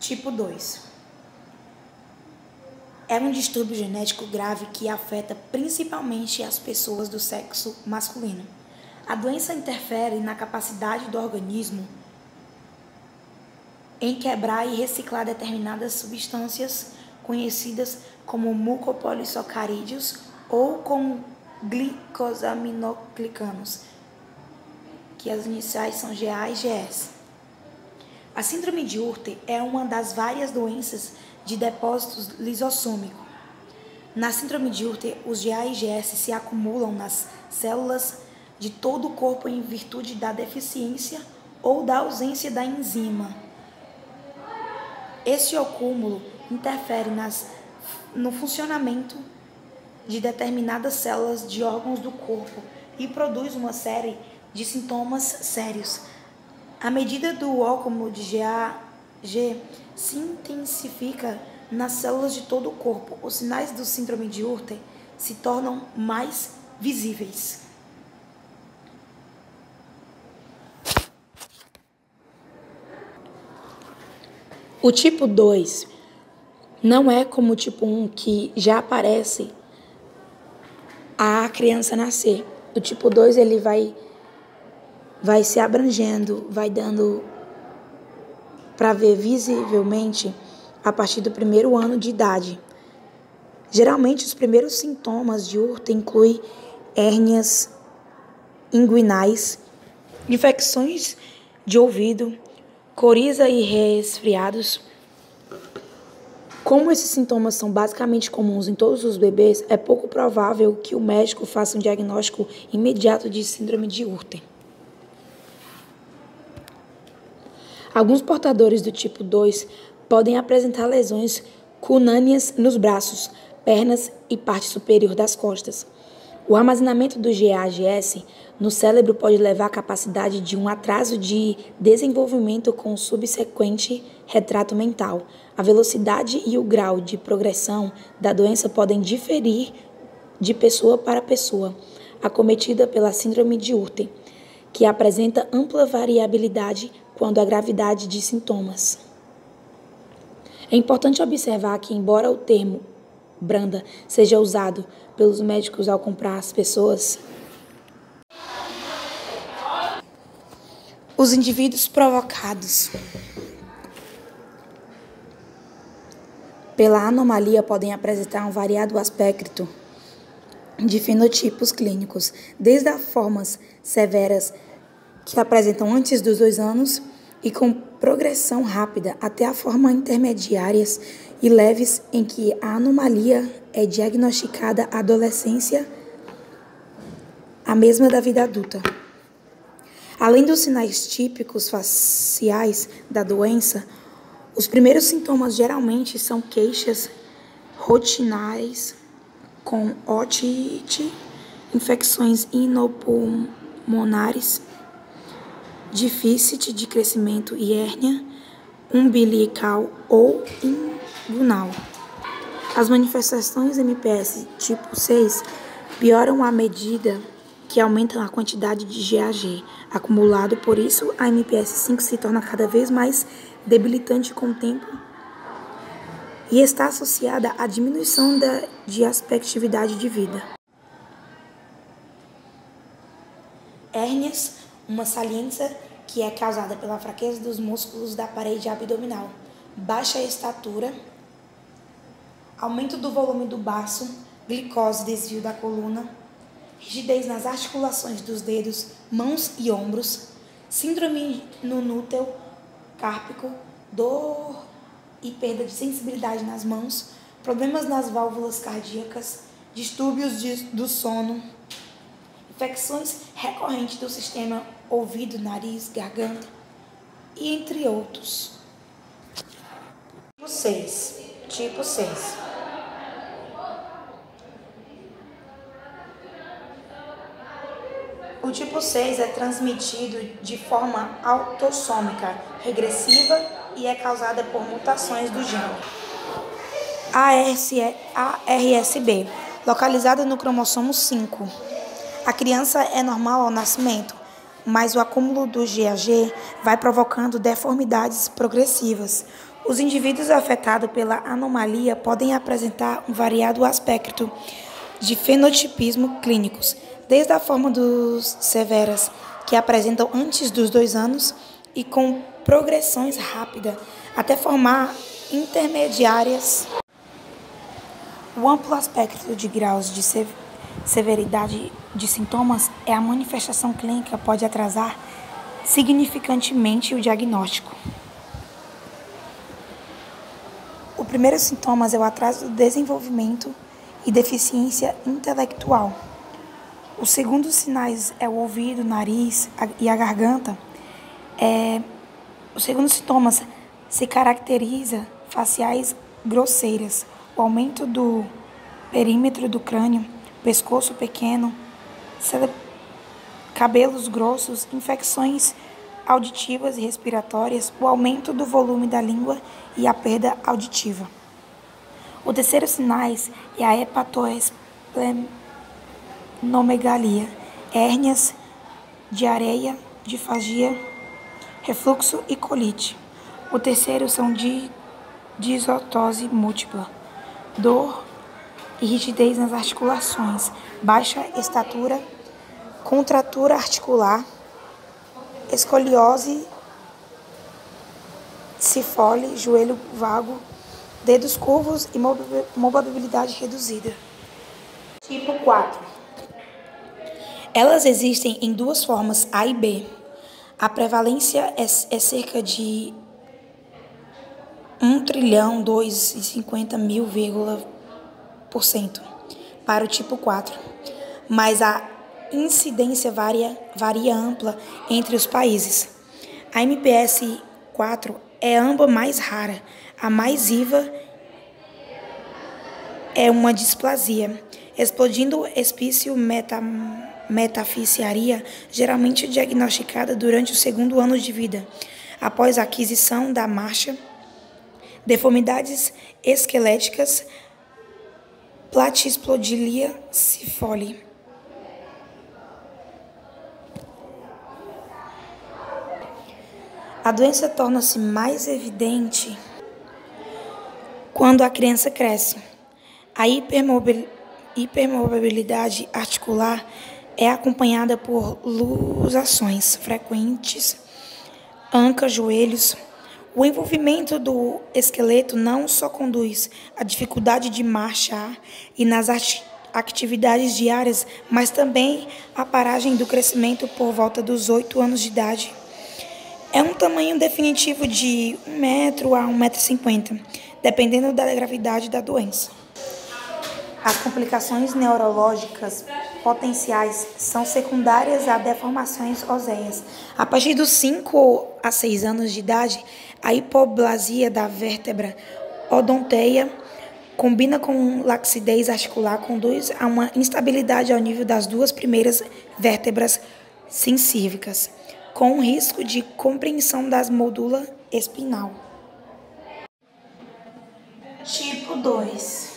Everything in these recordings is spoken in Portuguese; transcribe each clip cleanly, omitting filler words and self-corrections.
Tipo 2. É um distúrbio genético grave que afeta principalmente as pessoas do sexo masculino. A doença interfere na capacidade do organismo em quebrar e reciclar determinadas substâncias conhecidas como mucopolissacarídeos ou como glicosaminoglicanos, que as iniciais são GA e GS. A síndrome de Urte é uma das várias doenças de depósitos lisossômicos. Na síndrome de Urte, os GA e GS se acumulam nas células de todo o corpo em virtude da deficiência ou da ausência da enzima. Este acúmulo interfere no funcionamento de determinadas células de órgãos do corpo e produz uma série de sintomas sérios. À medida do acúmulo de GAG se intensifica nas células de todo o corpo, os sinais do síndrome de Urte se tornam mais visíveis. O tipo 2 não é como o tipo 1, que já aparece a criança nascer. O tipo 2 ele vai se abrangendo, vai dando para ver visivelmente a partir do primeiro ano de idade. Geralmente, os primeiros sintomas de Urte incluem hérnias inguinais, infecções de ouvido, coriza e resfriados. Como esses sintomas são basicamente comuns em todos os bebês, é pouco provável que o médico faça um diagnóstico imediato de síndrome de Urte. Alguns portadores do tipo 2 podem apresentar lesões cutâneas nos braços, pernas e parte superior das costas. O armazenamento do GAGS no cérebro pode levar à capacidade de um atraso de desenvolvimento com subsequente retrato mental. A velocidade e o grau de progressão da doença podem diferir de pessoa para pessoa acometida pela síndrome de Urte, que apresenta ampla variabilidade quanto à gravidade de sintomas. É importante observar que, embora o termo branda seja usado pelos médicos ao comparar as pessoas, os indivíduos provocados pela anomalia podem apresentar um variado aspecto de fenotipos clínicos, desde as formas severas que apresentam antes dos 2 anos e com progressão rápida até a forma intermediárias e leves em que a anomalia é diagnosticada à adolescência, a mesma da vida adulta. Além dos sinais típicos faciais da doença, os primeiros sintomas geralmente são queixas rotinais com otite, infecções inopulmonares, déficit de crescimento e hérnia umbilical ou inguinal. As manifestações MPS tipo 6 pioram à medida que aumentam a quantidade de GAG acumulado, por isso a MPS 5 se torna cada vez mais debilitante com o tempo e está associada à diminuição de expectativa de vida. Hérnias, uma saliência que é causada pela fraqueza dos músculos da parede abdominal, baixa estatura, aumento do volume do baço, glicose, desvio da coluna, rigidez nas articulações dos dedos, mãos e ombros, síndrome no núcleo cárpico, dor e perda de sensibilidade nas mãos, problemas nas válvulas cardíacas, distúrbios do sono, infecções recorrentes do sistema ouvido, nariz, garganta, e entre outros. Tipo 6. O tipo 6 é transmitido de forma autossômica, regressiva e é causada por mutações do gene ARSB, localizada no cromossomo 5. A criança é normal ao nascimento, mas o acúmulo do GAG vai provocando deformidades progressivas. Os indivíduos afetados pela anomalia podem apresentar um variado aspecto de fenotipismo clínicos, desde a forma dos severas, que apresentam antes dos 2 anos e com progressões rápidas, até formar intermediárias. O amplo aspecto de graus de severidade de sintomas é a manifestação clínica pode atrasar significantemente o diagnóstico. O primeiro sintoma é o atraso do desenvolvimento e deficiência intelectual. O segundo sinais é o ouvido, o nariz e a garganta. O segundo sintoma se caracteriza faciais grosseiras, o aumento do perímetro do crânio, pescoço pequeno, cabelos grossos, infecções auditivas e respiratórias, o aumento do volume da língua e a perda auditiva. O terceiro sinais é a hepatoesplenomegalia, hérnias, diarreia, disfagia, refluxo e colite. O terceiro são disotose múltipla, dor e rigidez nas articulações, baixa estatura, contratura articular, escoliose, cifole, joelho vago, dedos curvos e mobilidade reduzida. Tipo 4. Elas existem em duas formas, A e B. A prevalência é cerca de 1.250.000,% para o tipo 4, mas a incidência varia ampla entre os países. A MPS 4 é amba mais rara. A mais viva é uma displasia, explodindo espício metaficiaria, geralmente diagnosticada durante o segundo ano de vida, após a aquisição da marcha, deformidades esqueléticas, platisplodilia cifole. A doença torna-se mais evidente quando a criança cresce. A hipermobilidade articular é acompanhada por luxações frequentes, anca, joelhos. O envolvimento do esqueleto não só conduz à dificuldade de marchar e nas atividades diárias, mas também à paragem do crescimento por volta dos 8 anos de idade. É um tamanho definitivo de 1 metro a 1,50 m, dependendo da gravidade da doença. As complicações neurológicas potenciais são secundárias a deformações ósseas. A partir dos 5 a 6 anos de idade, a hipoplasia da vértebra odonteia combina com laxidez articular, conduz a uma instabilidade ao nível das 2 primeiras vértebras sincívicas, com um risco de compreensão das medula espinal. Tipo 2.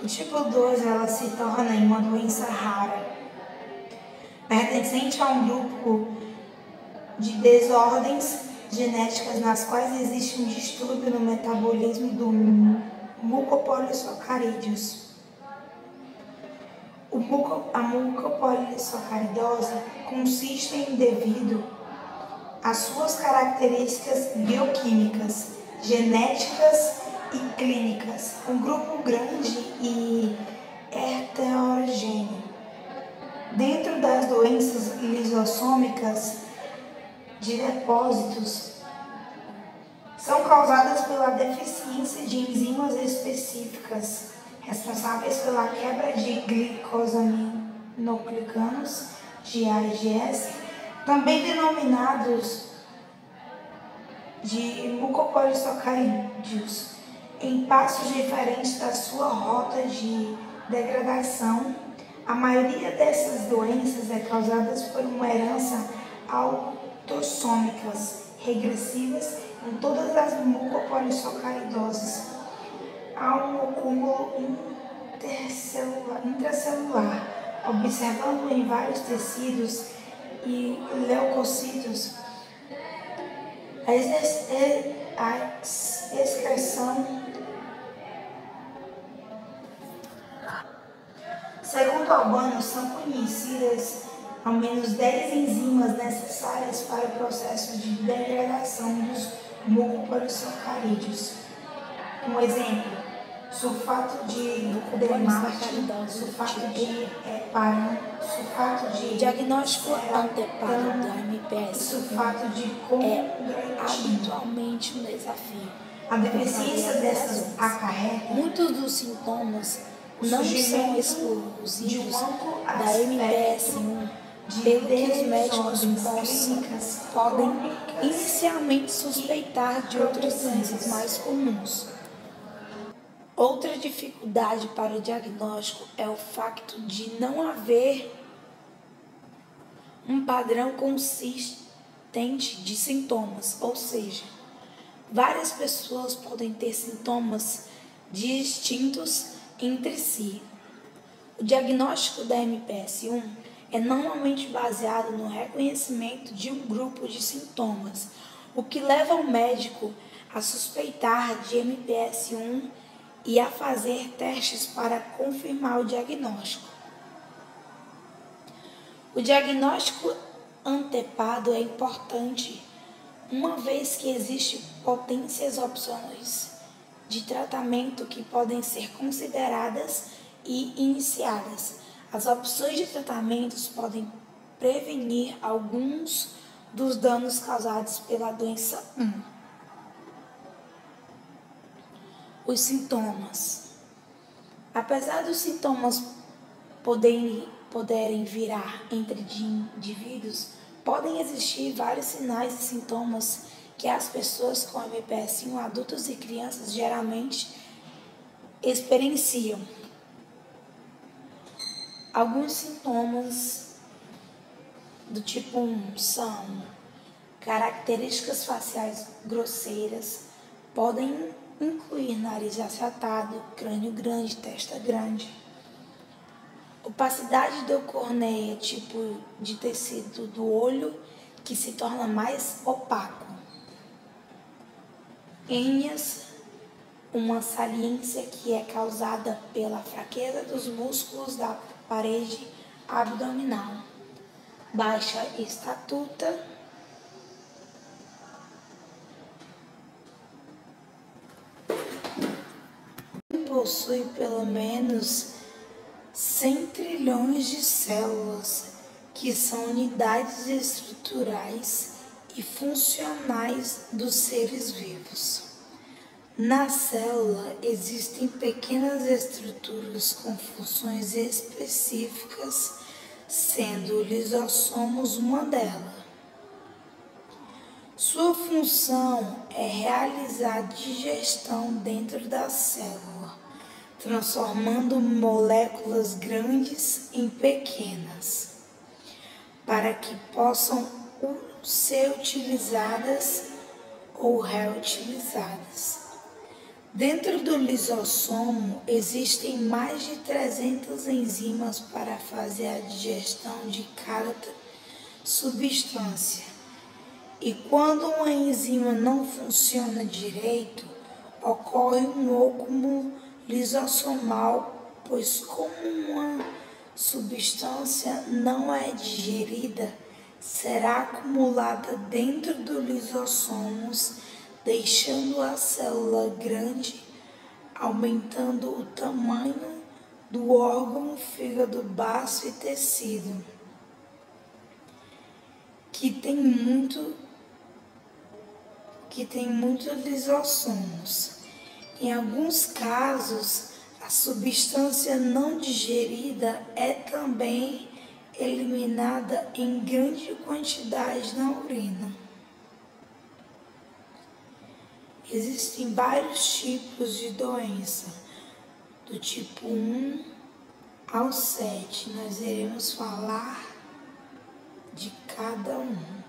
O tipo 2 ela se torna uma doença rara, pertencente a um grupo de desordens genéticas nas quais existe um distúrbio no metabolismo do mucopolissacarídeos. A mucopolissacaridose consiste em, devido às suas características bioquímicas, genéticas e clínicas, um grupo grande e heterogêneo. Dentro das doenças lisossômicas de depósitos, são causadas pela deficiência de enzimas específicas responsáveis pela quebra de glicosaminoglicos, GAGs, também denominados de mucopolissacarídeos, em passos diferentes da sua rota de degradação. A maioria dessas doenças é causada por uma herança autossômicas regressivas em todas as mucopolissacaridoses. Há um acúmulo intracelular observando em vários tecidos e leucócitos a excreção. Segundo Albano, são conhecidas ao menos 10 enzimas necessárias para o processo de degradação dos mucopolissacarídeos. Um exemplo: sulfato de demarte, sulfato de heparano, sulfato de Diagnóstico anteparo do MPS sulfato de é habitualmente um desafio. A deficiência dessas acarreta Muitos dos sintomas não são exclusivos da MPS1, pelo que os médicos podem inicialmente suspeitar de outras doenças mais comuns. Outra dificuldade para o diagnóstico é o fato de não haver um padrão consistente de sintomas, ou seja, várias pessoas podem ter sintomas distintos entre si. O diagnóstico da MPS1 é normalmente baseado no reconhecimento de um grupo de sintomas, o que leva o médico a suspeitar de MPS1 e a fazer testes para confirmar o diagnóstico. O diagnóstico antepado é importante, uma vez que existem potentes opções de tratamento que podem ser consideradas e iniciadas. As opções de tratamentos podem prevenir alguns dos danos causados pela doença 1. Os sintomas. Apesar dos sintomas poderem virar entre indivíduos, podem existir vários sinais e sintomas que as pessoas com MPS1, adultos e crianças, geralmente experienciam. Alguns sintomas do tipo 1 são características faciais grosseiras, podem incluir nariz achatado, crânio grande, testa grande. Opacidade da corneia, tipo de tecido do olho que se torna mais opaco. Hérnias, uma saliência que é causada pela fraqueza dos músculos da parede abdominal. Baixa estatura. Possui pelo menos 100 trilhões de células, que são unidades estruturais e funcionais dos seres vivos. Na célula existem pequenas estruturas com funções específicas, sendo o lisossomos uma delas. Sua função é realizar digestão dentro da célula, transformando moléculas grandes em pequenas, para que possam ser utilizadas ou reutilizadas. Dentro do lisossomo existem mais de 300 enzimas para fazer a digestão de cada substância. E quando uma enzima não funciona direito, ocorre um óculo lisossomal, pois como uma substância não é digerida, será acumulada dentro do lisossomos, deixando a célula grande, aumentando o tamanho do órgão, fígado, baço e tecido, que tem muitos lisossomos. Em alguns casos, a substância não digerida é também eliminada em grande quantidade na urina. Existem vários tipos de doença, do tipo 1 ao 7. Nós iremos falar de cada um.